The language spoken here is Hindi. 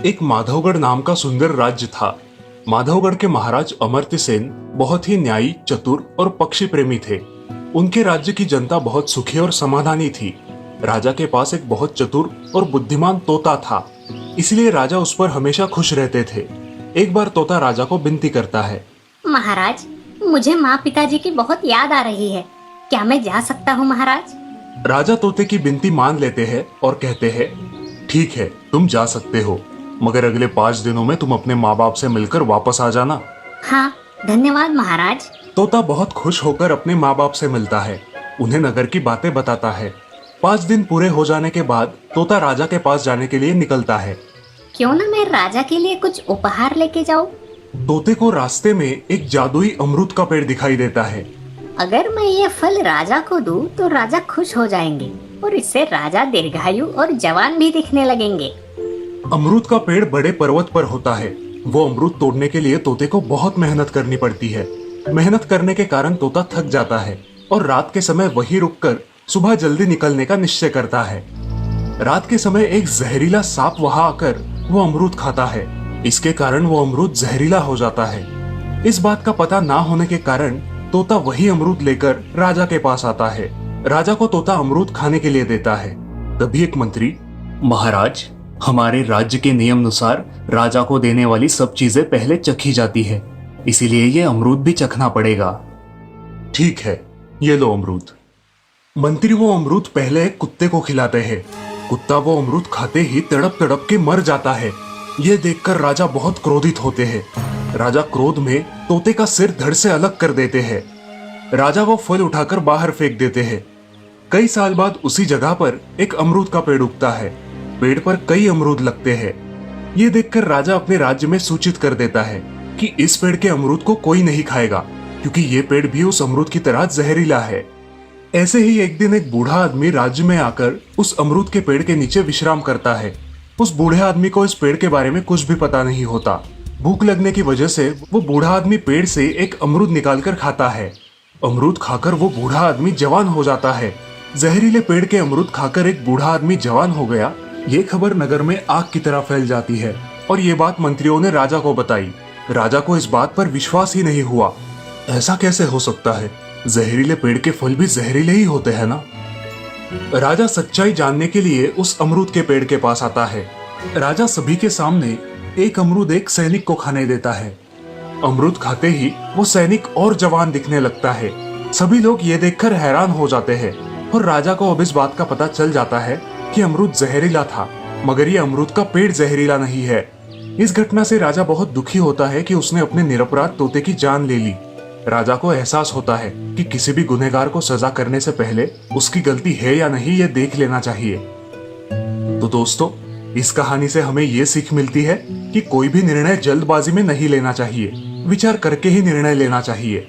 एक माधवगढ़ नाम का सुंदर राज्य था। माधवगढ़ के महाराज अमर्त्य सेन बहुत ही न्यायी, चतुर और पक्षी प्रेमी थे। उनके राज्य की जनता बहुत सुखी और समाधानी थी। राजा के पास एक बहुत चतुर और बुद्धिमान तोता था, इसलिए राजा उस पर हमेशा खुश रहते थे। एक बार तोता राजा को विनती करता है, महाराज, मुझे माँ पिताजी की बहुत याद आ रही है। क्या मैं जा सकता हूँ महाराज? राजा तोते की विनती मान लेते हैं और कहते हैं, ठीक है, तुम जा सकते हो, मगर अगले 5 दिनों में तुम अपने माँ बाप से मिलकर वापस आ जाना। हाँ, धन्यवाद महाराज। तोता बहुत खुश होकर अपने माँ बाप से मिलता है, उन्हें नगर की बातें बताता है। 5 दिन पूरे हो जाने के बाद तोता राजा के पास जाने के लिए निकलता है। क्यों ना मैं राजा के लिए कुछ उपहार लेके जाऊँ? तोते को रास्ते में एक जादुई अमरूद का पेड़ दिखाई देता है। अगर मैं ये फल राजा को दूं तो राजा खुश हो जाएंगे और इससे राजा दीर्घायु और जवान भी दिखने लगेंगे। अमरूद का पेड़ बड़े पर्वत पर होता है। वो अमरूद तोड़ने के लिए तोते को बहुत मेहनत करनी पड़ती है। मेहनत करने के कारण तोता थक जाता है और रात के समय वहीं रुककर सुबह जल्दी निकलने का निश्चय करता है। रात के समय एक जहरीला सांप वहां आकर वो अमरूद खाता है। इसके कारण वो अमरूद जहरीला हो जाता है। इस बात का पता ना होने के कारण तोता वही अमरूद लेकर राजा के पास आता है। राजा को तोता अमरूद खाने के लिए देता है। तभी एक मंत्री, महाराज, हमारे राज्य के नियम अनुसार राजा को देने वाली सब चीजें पहले चखी जाती है, इसीलिए ये अमरूद भी चखना पड़ेगा। ठीक है, ये लो अमरूद। मंत्री वो अमरूद पहले एक कुत्ते को खिलाते हैं। कुत्ता वो अमरूद खाते ही तड़प तड़प के मर जाता है। ये देखकर राजा बहुत क्रोधित होते हैं। राजा क्रोध में तोते का सिर धड़ से अलग कर देते हैं। राजा वो फल उठाकर बाहर फेंक देते हैं। कई साल बाद उसी जगह पर एक अमरूद का पेड़ उगता है। पेड़ पर कई अमरूद लगते हैं। ये देखकर राजा अपने राज्य में सूचित कर देता है कि इस पेड़ के अमरूद को कोई नहीं खाएगा, क्योंकि ये पेड़ भी उस अमरूद की तरह जहरीला है। ऐसे ही एक दिन एक बूढ़ा आदमी राज्य में आकर उस अमरूद के पेड़ के नीचे विश्राम करता है। उस बूढ़े आदमी को इस पेड़ के बारे में कुछ भी पता नहीं होता। भूख लगने की वजह से वो बूढ़ा आदमी पेड़ से एक अमरूद निकालकर खाता है। अमरूद खाकर वो बूढ़ा आदमी जवान हो जाता है। जहरीले पेड़ के अमरूद खाकर एक बूढ़ा आदमी जवान हो गया, ये खबर नगर में आग की तरह फैल जाती है और ये बात मंत्रियों ने राजा को बताई। राजा को इस बात पर विश्वास ही नहीं हुआ। ऐसा कैसे हो सकता है? जहरीले पेड़ के फल भी जहरीले ही होते हैं ना। राजा सच्चाई जानने के लिए उस अमरूद के पेड़ के पास आता है। राजा सभी के सामने एक अमरूद एक सैनिक को खाने देता है। अमरूद खाते ही वो सैनिक और जवान दिखने लगता है। सभी लोग ये देखकर हैरान हो जाते हैं और राजा को अब इस बात का पता चल जाता है कि अमरूद जहरीला था, मगर ये अमरूद का पेड़ जहरीला नहीं है। इस घटना से राजा बहुत दुखी होता है कि उसने अपने निरपराध तोते की जान ले ली। राजा को एहसास होता है कि किसी भी गुनहगार को सजा करने से पहले उसकी गलती है या नहीं ये देख लेना चाहिए। तो दोस्तों, इस कहानी से हमें ये सीख मिलती है कि कोई भी निर्णय जल्दबाजी में नहीं लेना चाहिए, विचार करके ही निर्णय लेना चाहिए।